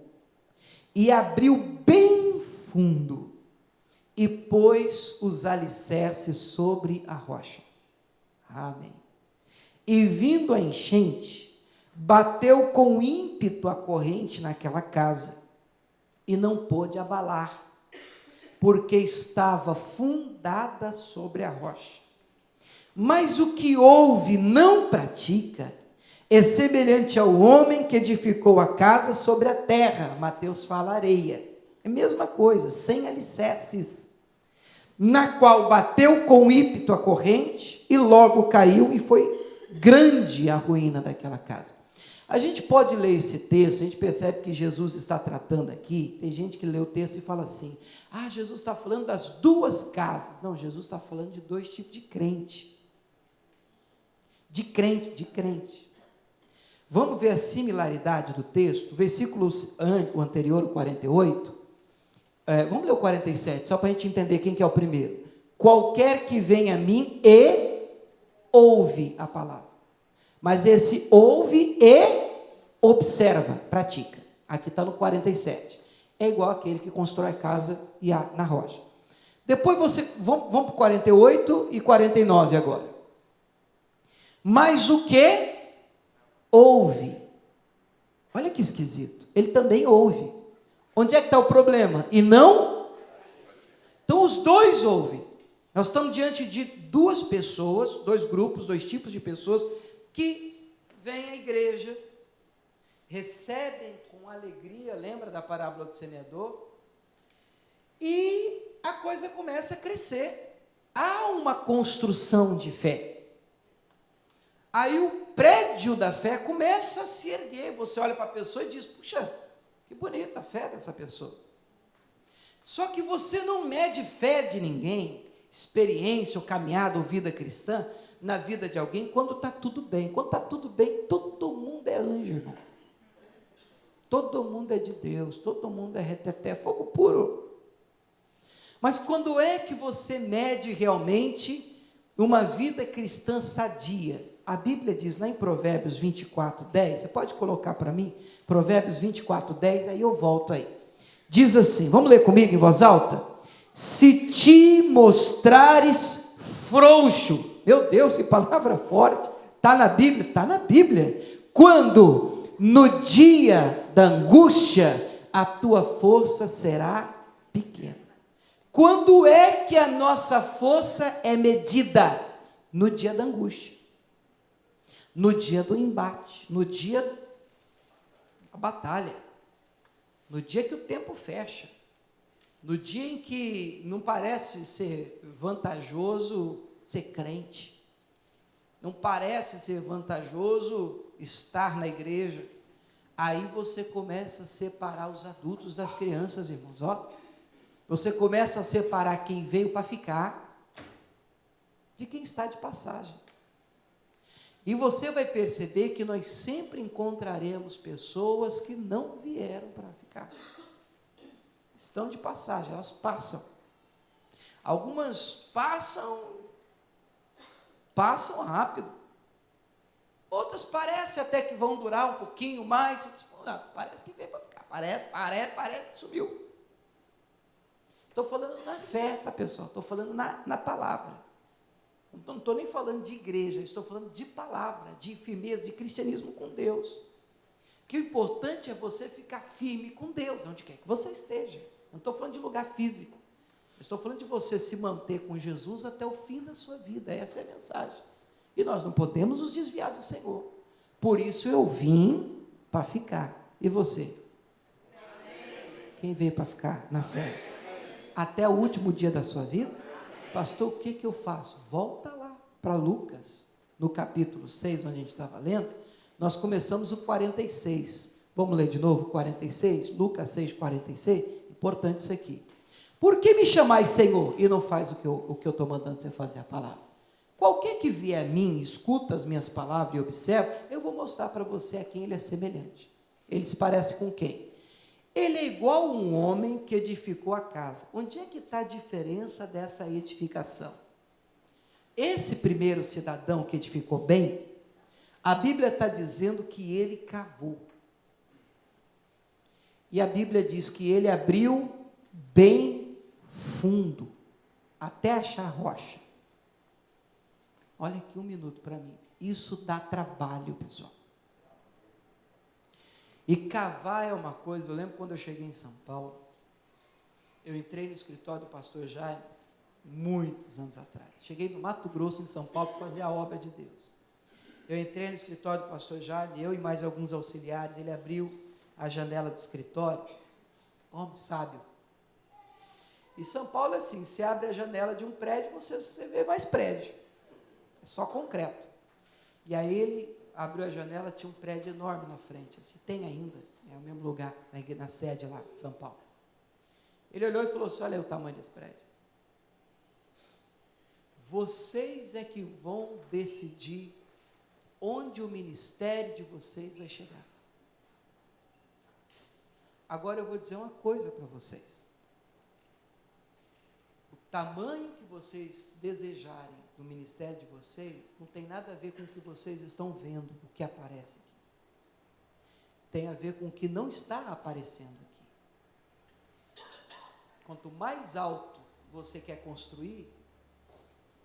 e abriu bem fundo, e pôs os alicerces sobre a rocha. Amém. E vindo a enchente, bateu com ímpeto a corrente naquela casa, e não pôde abalar, porque estava fundada sobre a rocha. Mas o que ouve não pratica, é semelhante ao homem que edificou a casa sobre a terra. Mateus fala areia. É a mesma coisa, sem alicerces, na qual bateu com ímpeto a corrente, e logo caiu, e foi grande a ruína daquela casa. A gente pode ler esse texto, a gente percebe que Jesus está tratando aqui, tem gente que lê o texto e fala assim, Jesus está falando das duas casas. Não, Jesus está falando de dois tipos de crente. De crente. Vamos ver a similaridade do texto, o versículo o anterior, o 48, vamos ler o 47, só para a gente entender quem que é o primeiro. Qualquer que venha a mim e ouve a palavra. Mas esse ouve e observa, pratica. Aqui está no 47. É igual aquele que constrói casa e na rocha. Depois vamos para o 48 e 49 agora. Mas o que ouve? Olha que esquisito. Ele também ouve. Onde é que está o problema? E não? Então os dois ouvem. Nós estamos diante de duas pessoas, dois grupos, dois tipos de pessoas que vêm à igreja, recebem com alegria, lembra da parábola do semeador? E a coisa começa a crescer. Há uma construção de fé. Aí o prédio da fé começa a se erguer. Você olha para a pessoa e diz, puxa, que bonita a fé dessa pessoa. Só que você não mede fé de ninguém, experiência, ou caminhada, ou vida cristã, na vida de alguém, quando está tudo bem. Quando está tudo bem, todo mundo é anjo, irmão. Todo mundo é de Deus, todo mundo é reteté, fogo puro. Mas quando é que você mede realmente uma vida cristã sadia? A Bíblia diz lá em Provérbios 24, 10, você pode colocar para mim? Provérbios 24, 10, aí eu volto aí. Diz assim, vamos ler comigo em voz alta? Se te mostrares frouxo, meu Deus, que palavra forte, está na Bíblia? Está na Bíblia. Quando no dia da angústia, a tua força será pequena. Quando é que a nossa força é medida? No dia da angústia. No dia do embate, no dia da batalha, no dia que o tempo fecha, no dia em que não parece ser vantajoso ser crente, não parece ser vantajoso estar na igreja, aí você começa a separar os adultos das crianças, irmãos, ó. Você começa a separar quem veio para ficar de quem está de passagem. E você vai perceber que nós sempre encontraremos pessoas que não vieram para ficar. Estão de passagem, elas passam. Algumas passam rápido. Outras parece até que vão durar um pouquinho mais. Você diz, parece que veio para ficar. Parece que sumiu. Estou falando na fé, tá, pessoal? Estou falando na palavra. Não estou nem falando de igreja, estou falando de palavra, de firmeza, de cristianismo com Deus. Que o importante é você ficar firme com Deus, onde quer que você esteja. Não estou falando de lugar físico. Estou falando de você se manter com Jesus até o fim da sua vida. Essa é a mensagem. E nós não podemos nos desviar do Senhor. Por isso eu vim para ficar. E você? Quem veio para ficar na fé? Até o último dia da sua vida? Pastor, o que eu faço? Volta lá para Lucas, no capítulo 6, onde a gente estava lendo. Nós começamos o 46. Vamos ler de novo o 46? Lucas 6, 46. Importante isso aqui. Por que me chamais Senhor e não faz o que eu estou mandando você fazer a palavra? Qualquer que vier a mim, escuta as minhas palavras e observa, eu vou mostrar para você a quem ele é semelhante. Ele se parece com quem? Ele é igual a um homem que edificou a casa. Onde é que está a diferença dessa edificação? Esse primeiro cidadão que edificou bem, a Bíblia está dizendo que ele cavou. E a Bíblia diz que ele abriu bem fundo, até achar rocha. Olha aqui um minuto para mim. Isso dá trabalho, pessoal. E cavar é uma coisa, eu lembro quando eu cheguei em São Paulo, eu entrei no escritório do pastor Jaime, muitos anos atrás. Cheguei no Mato Grosso, em São Paulo, para fazer a obra de Deus. Eu entrei no escritório do pastor Jaime, eu e mais alguns auxiliares, ele abriu a janela do escritório, homem sábio. E São Paulo é assim, você abre a janela de um prédio, você vê mais prédio, é só concreto. E aí ele abriu a janela, tinha um prédio enorme na frente, assim, tem ainda, é o mesmo lugar, na sede lá de São Paulo. Ele olhou e falou assim, olha aí o tamanho desse prédio. Vocês é que vão decidir onde o ministério de vocês vai chegar. Agora eu vou dizer uma coisa para vocês. O tamanho que vocês desejarem no ministério de vocês não tem nada a ver com o que vocês estão vendo, o que aparece aqui. Tem a ver com o que não está aparecendo aqui. Quanto mais alto você quer construir,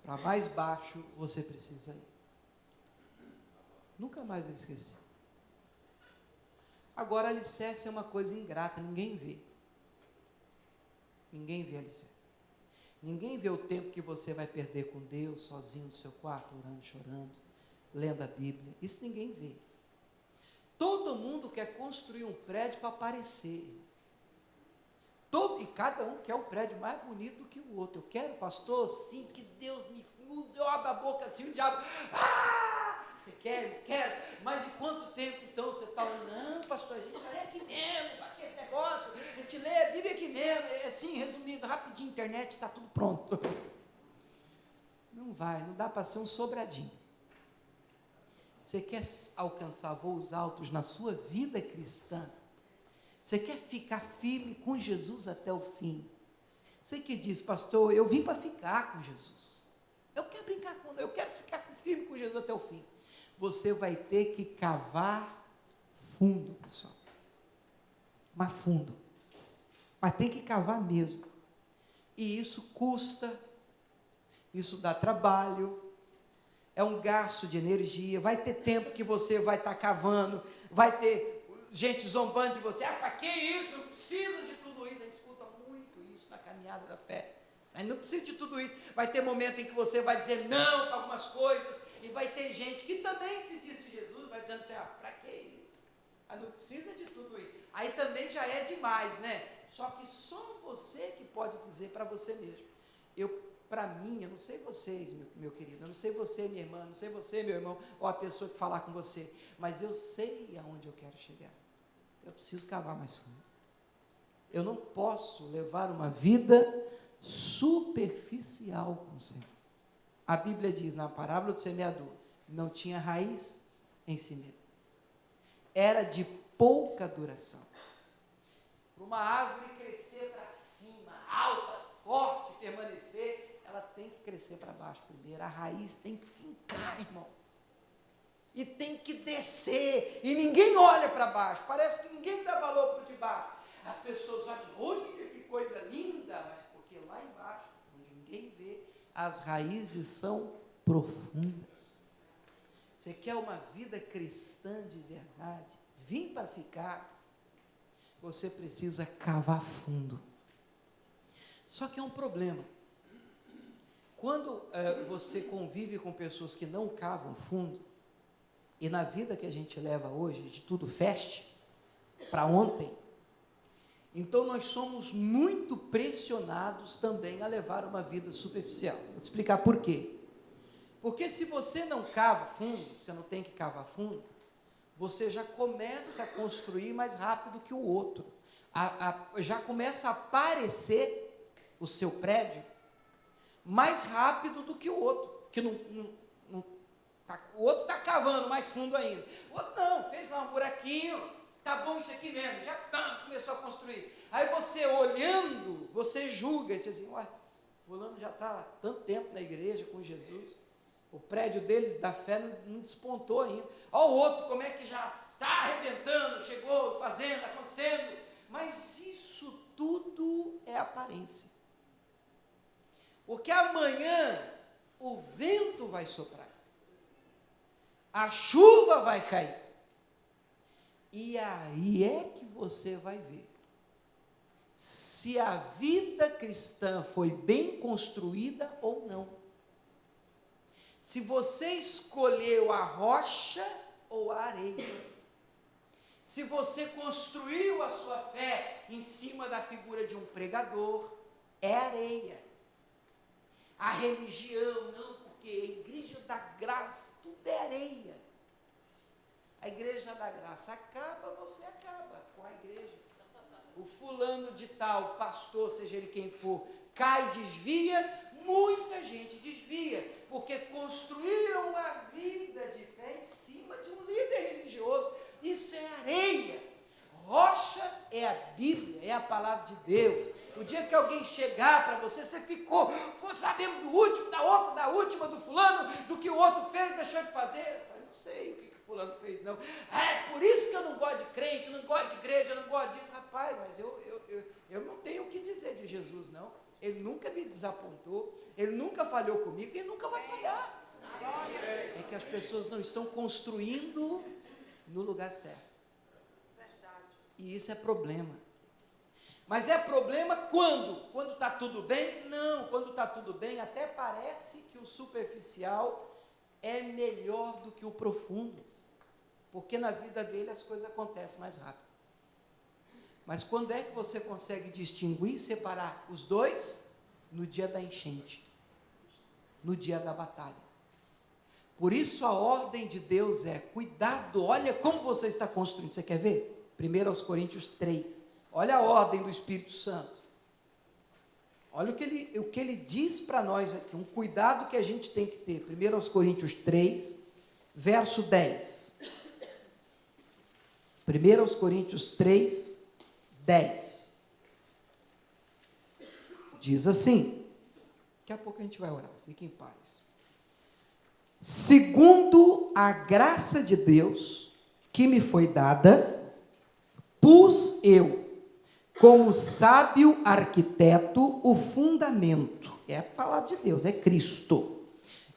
para mais baixo você precisa ir. Nunca mais eu esqueci. Agora, alicerce é uma coisa ingrata, ninguém vê. Ninguém vê alicerce. Ninguém vê o tempo que você vai perder com Deus, sozinho no seu quarto, orando, chorando, lendo a Bíblia. Isso ninguém vê. Todo mundo quer construir um prédio para aparecer. E cada um quer um prédio mais bonito do que o outro. Eu quero, pastor, sim, que Deus me use, eu abro a boca assim, o diabo, você quer? Eu quero. Mas de quanto tempo então você está falando? Não, pastor, a gente lê aqui mesmo, para que esse negócio? A gente lê a Bíblia aqui mesmo. Assim, resumindo, rapidinho, internet, está tudo pronto. Não vai, não dá para ser um sobradinho. Você quer alcançar voos altos na sua vida cristã? Você quer ficar firme com Jesus até o fim? Você que diz, pastor, eu vim para ficar com Jesus. Eu quero brincar com ele, eu quero ficar firme com Jesus até o fim. Você vai ter que cavar fundo, pessoal. Mas fundo. Mas tem que cavar mesmo. E isso custa, isso dá trabalho, é um gasto de energia, vai ter tempo que você vai estar cavando, vai ter gente zombando de você, para que isso? Não precisa de tudo isso. A gente escuta muito isso na caminhada da fé. Mas não precisa de tudo isso. Vai ter momento em que você vai dizer não para algumas coisas, e vai ter gente que também se diz de Jesus, vai dizendo assim, para que isso? Não precisa de tudo isso. Aí também já é demais, né? Só que só você que pode dizer para você mesmo. Para mim, eu não sei vocês, meu querido, eu não sei você, minha irmã, não sei você, meu irmão, ou a pessoa que falar com você, mas eu sei aonde eu quero chegar. Eu preciso cavar mais fundo. Eu não posso levar uma vida superficial com o Senhor. A Bíblia diz, na parábola do semeador, não tinha raiz em si mesmo. Era de pouca duração. Para uma árvore crescer para cima, alta, forte, permanecer, ela tem que crescer para baixo primeiro, a raiz tem que fincar, irmão, e tem que descer, e ninguém olha para baixo, parece que ninguém dá valor para o de baixo, as pessoas olham, olha que coisa linda, mas porque lá embaixo, onde ninguém vê, as raízes são profundas. Você quer uma vida cristã de verdade, vim para ficar, você precisa cavar fundo. Só que é um problema. Quando você convive com pessoas que não cavam fundo, e na vida que a gente leva hoje, de tudo fast, para ontem, então nós somos muito pressionados também a levar uma vida superficial. Vou te explicar por quê. Porque se você não cava fundo, você não tem que cavar fundo, você já começa a construir mais rápido que o outro. Já começa a aparecer o seu prédio mais rápido do que o outro, que o outro está cavando mais fundo ainda, o outro não, fez lá um buraquinho, tá bom isso aqui mesmo, já começou a construir, aí você olhando, você julga, e você diz assim, ué, fulano já está há tanto tempo na igreja com Jesus, o prédio dele, da fé, não despontou ainda, olha o outro, como é que já está arrebentando, chegou, fazendo, acontecendo, mas isso tudo é aparência. Porque amanhã o vento vai soprar, a chuva vai cair, e aí é que você vai ver se a vida cristã foi bem construída ou não, se você escolheu a rocha ou a areia, se você construiu a sua fé em cima da figura de um pregador, é areia. A religião, não, porque a igreja da graça, tudo é areia. A igreja da graça acaba, você acaba com a igreja. O fulano de tal, pastor, seja ele quem for, cai, desvia, muita gente desvia, porque construíram uma vida de fé em cima de um líder religioso. Isso é areia. Rocha é a Bíblia, é a palavra de Deus. O dia que alguém chegar para você, você ficou sabendo do último, da outra, da última, do fulano, do que o outro fez, deixou de fazer. Eu não sei o que fulano fez, não. É por isso que eu não gosto de crente, não gosto de igreja, não gosto disso. Rapaz, mas eu não tenho o que dizer de Jesus, não. Ele nunca me desapontou, ele nunca falhou comigo, e nunca vai falhar. É que as pessoas não estão construindo no lugar certo. E isso é problema. Mas é problema quando? Quando está tudo bem? Não, quando está tudo bem, até parece que o superficial é melhor do que o profundo, porque na vida dele as coisas acontecem mais rápido. Mas quando é que você consegue distinguir, separar os dois? No dia da enchente, no dia da batalha. Por isso a ordem de Deus é, cuidado, olha como você está construindo. Você quer ver? 1 Coríntios 3, olha a ordem do Espírito Santo. Olha o que ele diz para nós aqui, um cuidado que a gente tem que ter. 1 Coríntios 3, verso 10. 1 Coríntios 3, 10. Diz assim, daqui a pouco a gente vai orar, fique em paz. Segundo a graça de Deus que me foi dada, pus eu, como sábio arquiteto, o fundamento. É a palavra de Deus, é Cristo.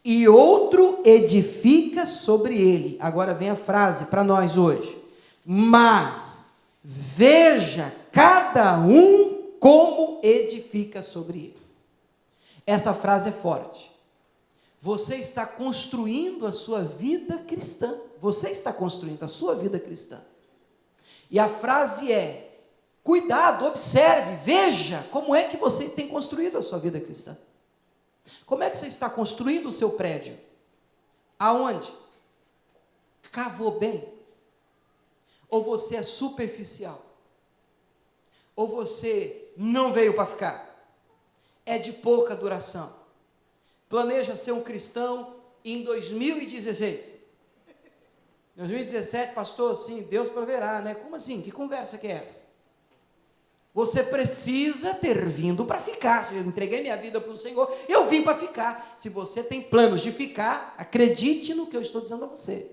E outro edifica sobre ele. Agora vem a frase para nós hoje. Mas veja cada um como edifica sobre ele. Essa frase é forte. Você está construindo a sua vida cristã. Você está construindo a sua vida cristã. E a frase é: cuidado, observe, veja como é que você tem construído a sua vida cristã. Como é que você está construindo o seu prédio? Aonde? Cavou bem? Ou você é superficial? Ou você não veio para ficar? É de pouca duração? Planeja ser um cristão em 2016. 2017, pastor, sim, Deus proverá, né? Como assim? Que conversa que é essa? Você precisa ter vindo para ficar. Eu entreguei minha vida para o Senhor, eu vim para ficar. Se você tem planos de ficar, acredite no que eu estou dizendo a você.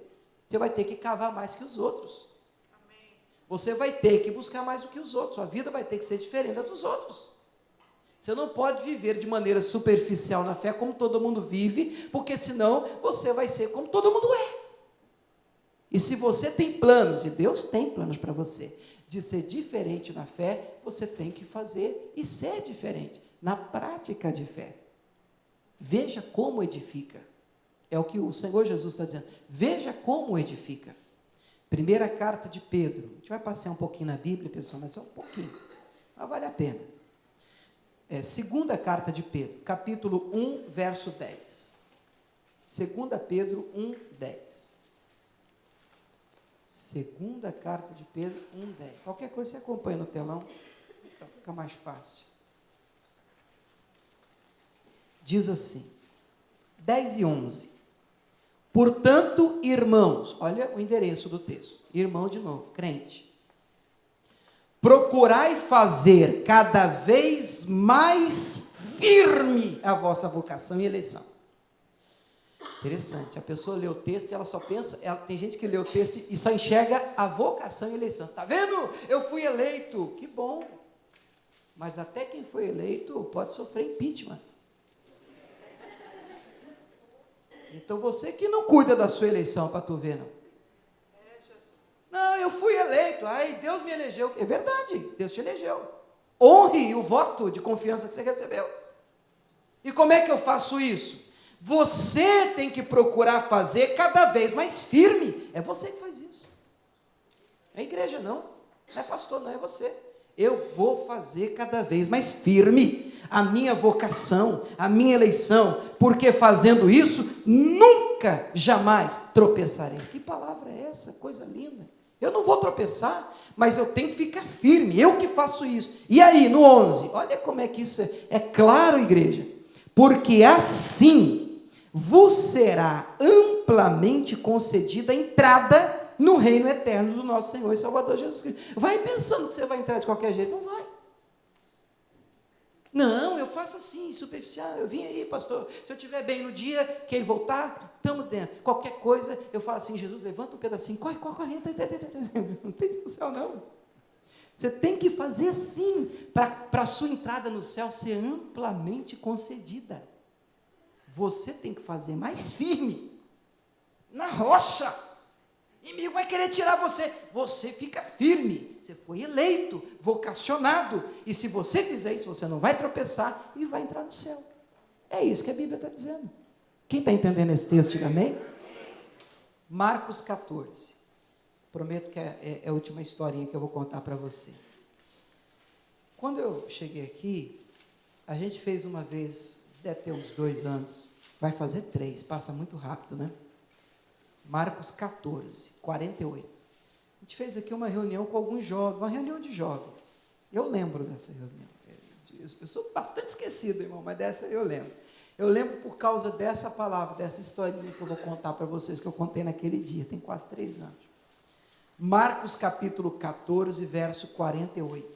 Você vai ter que cavar mais que os outros. Amém. Você vai ter que buscar mais do que os outros. Sua vida vai ter que ser diferente da dos outros. Você não pode viver de maneira superficial na fé como todo mundo vive, porque senão você vai ser como todo mundo é. E se você tem planos, e Deus tem planos para você, de ser diferente na fé, você tem que fazer e ser diferente na prática de fé. Veja como edifica. É o que o Senhor Jesus está dizendo. Veja como edifica. Primeira carta de Pedro. A gente vai passear um pouquinho na Bíblia, pessoal, mas só um pouquinho. Mas vale a pena. Segunda carta de Pedro, capítulo 1, verso 10. Segunda Pedro 1, 10. Segunda carta de Pedro 1, 10. Qualquer coisa você acompanha no telão, fica mais fácil. Diz assim, 10 e 11. Portanto, irmãos, olha o endereço do texto. Irmão de novo, crente. Procurai fazer cada vez mais firme a vossa vocação e eleição. Interessante, a pessoa lê o texto e ela só pensa, tem gente que lê o texto e só enxerga a vocação e eleição. Está vendo? Eu fui eleito, que bom. Mas até quem foi eleito pode sofrer impeachment. Então você que não cuida da sua eleição para tu ver, não. Não, eu fui eleito, ai, Deus me elegeu. É verdade, Deus te elegeu. Honre o voto de confiança que você recebeu. E como é que eu faço isso? Você tem que procurar fazer cada vez mais firme. É você que faz isso. É a igreja não é pastor não, é você. Eu vou fazer cada vez mais firme a minha vocação, a minha eleição, porque fazendo isso, nunca, jamais tropeçareis. Que palavra é essa? Coisa linda. Eu não vou tropeçar, mas eu tenho que ficar firme, eu que faço isso. E aí, no 11, olha como é que isso é claro, igreja. Porque assim vos será amplamente concedida a entrada no reino eterno do nosso Senhor e Salvador Jesus Cristo. Vai pensando que você vai entrar de qualquer jeito, não vai. Não, eu faço assim, superficial, eu vim aí, pastor, se eu estiver bem no dia que ele voltar, estamos dentro. Qualquer coisa, eu falo assim, Jesus, levanta um pedacinho, corre, não tem isso no céu não. Você tem que fazer assim, para a sua entrada no céu ser amplamente concedida. Você tem que fazer mais firme, na rocha. Inimigo vai querer tirar você. Você fica firme. Você foi eleito, vocacionado. E se você fizer isso, você não vai tropeçar e vai entrar no céu. É isso que a Bíblia está dizendo. Quem está entendendo esse texto, diga amém? Marcos 14. Prometo que é a última historinha que eu vou contar para você. Quando eu cheguei aqui, a gente fez uma vez, deve ter uns 2 anos, vai fazer 3, passa muito rápido, né? Marcos 14, 48. A gente fez aqui uma reunião com alguns jovens, uma reunião de jovens. Eu lembro dessa reunião. Eu sou bastante esquecido, irmão, mas dessa eu lembro. Eu lembro por causa dessa palavra, dessa historinha que eu vou contar para vocês, que eu contei naquele dia, tem quase 3 anos. Marcos capítulo 14, verso 48.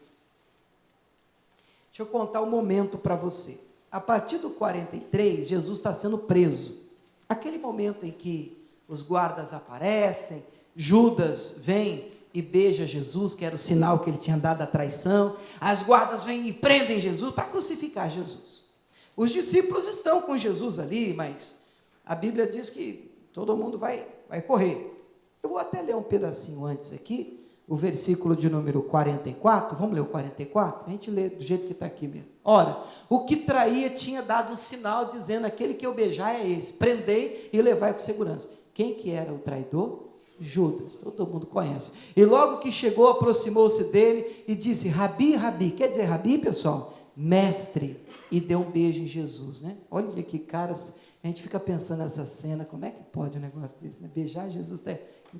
Deixa eu contar o momento para você. A partir do 43, Jesus está sendo preso. Aquele momento em que os guardas aparecem, Judas vem e beija Jesus, que era o sinal que ele tinha dado à traição. As guardas vêm e prendem Jesus para crucificar Jesus. Os discípulos estão com Jesus ali, mas a Bíblia diz que todo mundo vai correr. Eu vou até ler um pedacinho antes aqui, o versículo de número 44, vamos ler o 44? A gente lê do jeito que está aqui mesmo. Ora, o que traía tinha dado um sinal, dizendo, aquele que eu beijar é esse, prendei e levai com segurança. Quem que era o traidor? Judas, todo mundo conhece. E logo que chegou, aproximou-se dele e disse, Rabi, Rabi, quer dizer Rabi, pessoal? Mestre, e deu um beijo em Jesus, né? Olha que caras, a gente fica pensando nessa cena, como é que pode um negócio desse, né? Beijar Jesus,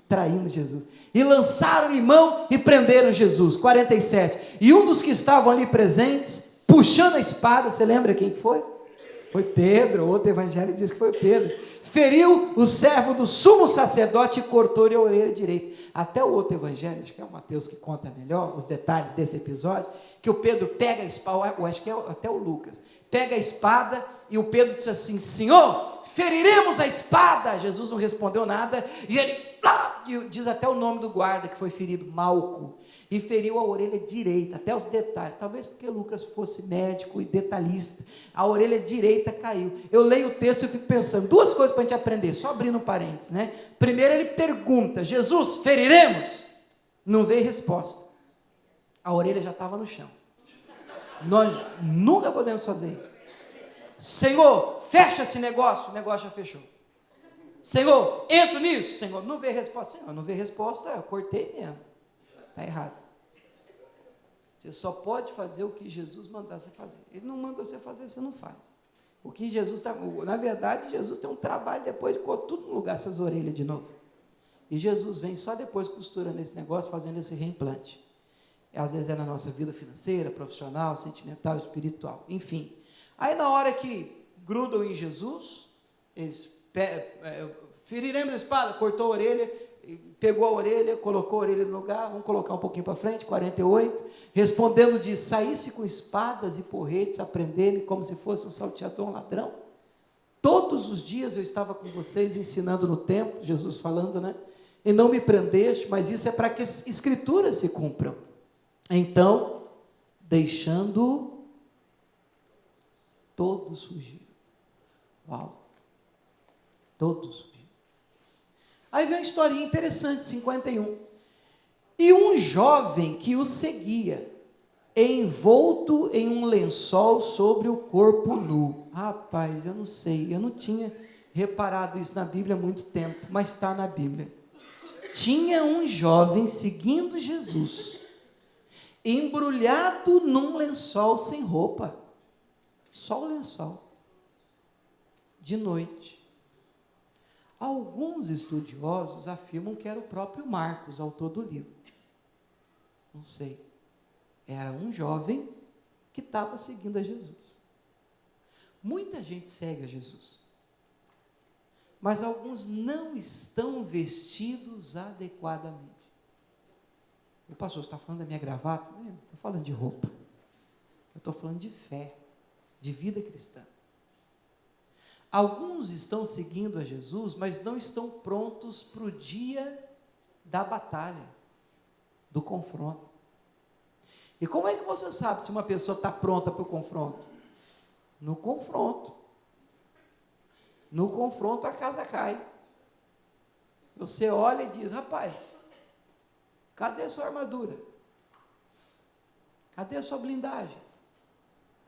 traindo Jesus, e lançaram-lhe mão e prenderam Jesus. 47, e um dos que estavam ali presentes, puxando a espada, você lembra quem foi? Foi Pedro, outro evangelho diz que foi Pedro, feriu o servo do sumo sacerdote e cortou-lhe a orelha direita. Até o outro evangelho, acho que é o Mateus que conta melhor os detalhes desse episódio, que o Pedro pega a espada, eu acho que é até o Lucas, pega a espada, e o Pedro disse assim, Senhor, feriremos a espada. Jesus não respondeu nada, e ele, diz até o nome do guarda que foi ferido, Malco, e feriu a orelha direita, até os detalhes, talvez porque Lucas fosse médico e detalhista, a orelha direita caiu. Eu leio o texto e fico pensando, 2 coisas para a gente aprender, só abrindo um parênteses, né? Primeiro ele pergunta, Jesus, feriremos? Não veio resposta, a orelha já estava no chão. Nós nunca podemos fazer isso. Senhor, fecha esse negócio, o negócio já fechou. Senhor, entro nisso. Senhor, não vê resposta. Senhor, não vê resposta, eu cortei mesmo. Está errado. Você só pode fazer o que Jesus mandar você fazer. Ele não mandou você fazer, você não faz. O que Jesus está... Na verdade, Jesus tem um trabalho depois de pôr tudo no lugar, essas orelhas de novo. E Jesus vem só depois costurando esse negócio, fazendo esse reimplante. Às vezes é na nossa vida financeira, profissional, sentimental, espiritual, enfim. Aí na hora que grudam em Jesus, eles feriremos a espada, cortou a orelha, pegou a orelha, colocou a orelha no lugar, vamos colocar um pouquinho para frente, 48, respondendo diz, saísse com espadas e porretes a prender-me como se fosse um salteador, um ladrão. Todos os dias eu estava com vocês ensinando no templo, Jesus falando, né? E não me prendeste, mas isso é para que as escrituras se cumpram. Então, deixando todos fugiram. Uau! Todos fugiram. Aí vem uma historinha interessante, 51. E um jovem que o seguia, envolto em um lençol sobre o corpo nu. Rapaz, eu não sei, eu não tinha reparado isso na Bíblia há muito tempo, mas está na Bíblia. Tinha um jovem seguindo Jesus, embrulhado num lençol sem roupa, só o lençol, de noite. Alguns estudiosos afirmam que era o próprio Marcos, autor do livro. Não sei. Era um jovem que estava seguindo a Jesus. Muita gente segue a Jesus. mas alguns não estão vestidos adequadamente. O pastor está falando da minha gravata? Não estou falando de roupa. Eu estou falando de fé, de vida cristã. Alguns estão seguindo a Jesus, mas não estão prontos para o dia da batalha, do confronto. E como é que você sabe se uma pessoa está pronta para o confronto? No confronto. No confronto a casa cai. Você olha e diz: rapaz, cadê a sua armadura? Cadê a sua blindagem?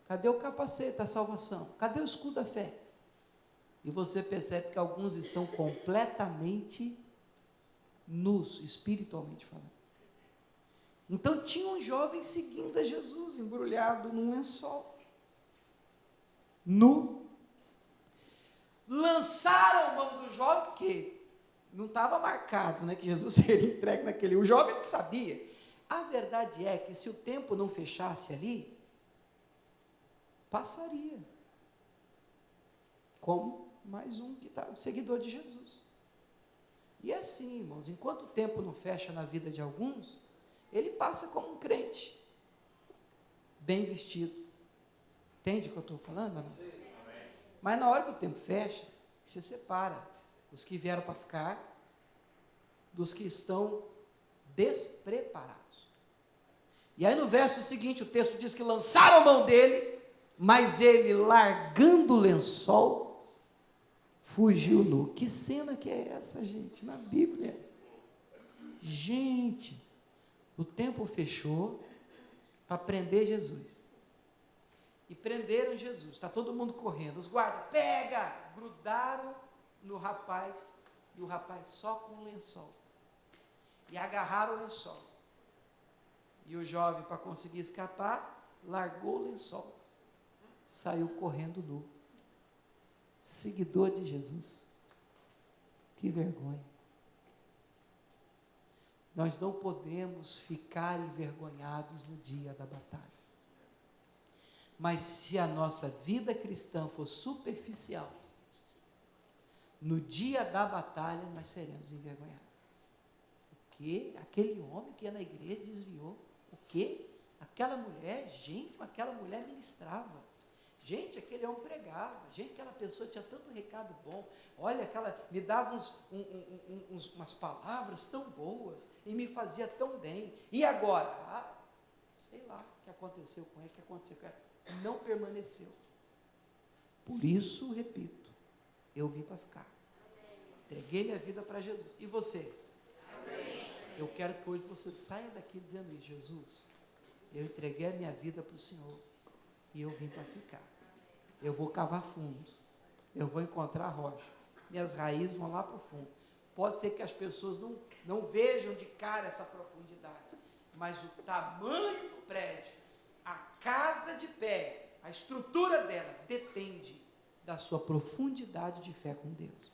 Cadê o capacete da salvação? Cadê o escudo da fé? E você percebe que alguns estão completamente nus, espiritualmente falando. Então tinha um jovem seguindo a Jesus, embrulhado num lençol, nu. Lançaram a mão do jovem, porque não estava marcado, né, que Jesus seria entregue naquele. O jovem não sabia. A verdade é que se o tempo não fechasse ali, passaria como mais um que está seguidor de Jesus. E é assim, irmãos, enquanto o tempo não fecha na vida de alguns, ele passa como um crente, bem vestido. Entende o que eu estou falando? Não? Mas na hora que o tempo fecha, você separa os que vieram para ficar dos que estão despreparados. E aí no verso seguinte, o texto diz que lançaram a mão dele, mas ele, largando o lençol, fugiu nu. Que cena que é essa, gente, na Bíblia? Gente, o tempo fechou para prender Jesus. E prenderam Jesus, está todo mundo correndo, os guardas, pega, grudaram no rapaz, e o rapaz só com o lençol, e agarraram o lençol, e o jovem, para conseguir escapar, largou o lençol, saiu correndo nu, seguidor de Jesus. Que vergonha. Nós não podemos ficar envergonhados no dia da batalha. Mas se a nossa vida cristã for superficial, no dia da batalha nós seremos envergonhados. O quê? Aquele homem que ia na igreja desviou. O quê? Aquela mulher, gente, aquela mulher ministrava. Gente, aquele homem pregava. Gente, aquela pessoa tinha tanto recado bom. Olha, aquela me dava umas palavras tão boas e me fazia tão bem. E agora? Sei lá o que aconteceu com ele, o que aconteceu com ela. Não permaneceu. Por isso, repito, eu vim para ficar. Entreguei minha vida para Jesus. E você? Amém. Eu quero que hoje você saia daqui dizendo isso: Jesus, eu entreguei a minha vida para o Senhor e eu vim para ficar. Eu vou cavar fundo, eu vou encontrar a rocha, minhas raízes vão lá para o fundo. Pode ser que as pessoas não vejam de cara essa profundidade, mas o tamanho do prédio, a casa de pé, a estrutura dela depende da sua profundidade de fé com Deus.